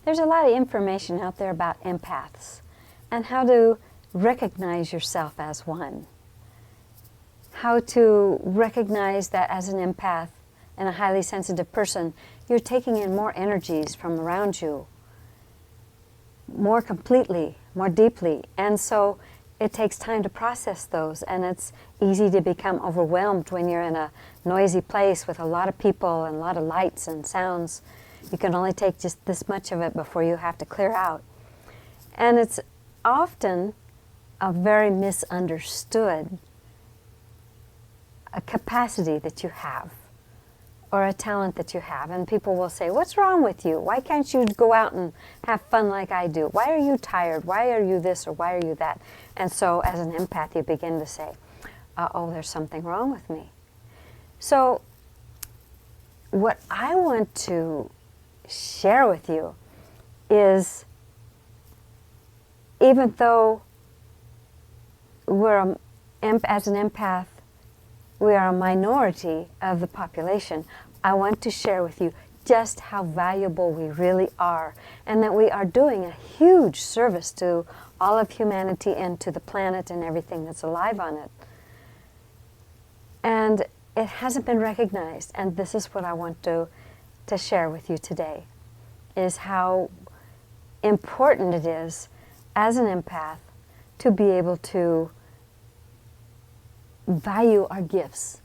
There's a lot of information out there about empaths and how to recognize yourself as one. How to recognize that as an empath and a highly sensitive person, you're taking in more energies from around you, more completely, more deeply. And so it takes time to process those, and it's easy to become overwhelmed when you're in a noisy place with a lot of people and a lot of lights and sounds. You can only take just this much of it before you have to clear out. And it's often a very misunderstood a capacity that you have, or a talent that you have. And people will say, what's wrong with you? Why can't you go out and have fun like I do? Why are you tired? Why are you this or why are you that? And so as an empath, you begin to say, oh, there's something wrong with me. So what I want to share with you is, even though we're as an empath, we are a minority of the population, I want to share with you just how valuable we really are, and that we are doing a huge service to all of humanity and to the planet and everything that's alive on it. And it hasn't been recognized, and this is what I want to share with you today, is how important it is as an empath to be able to value our gifts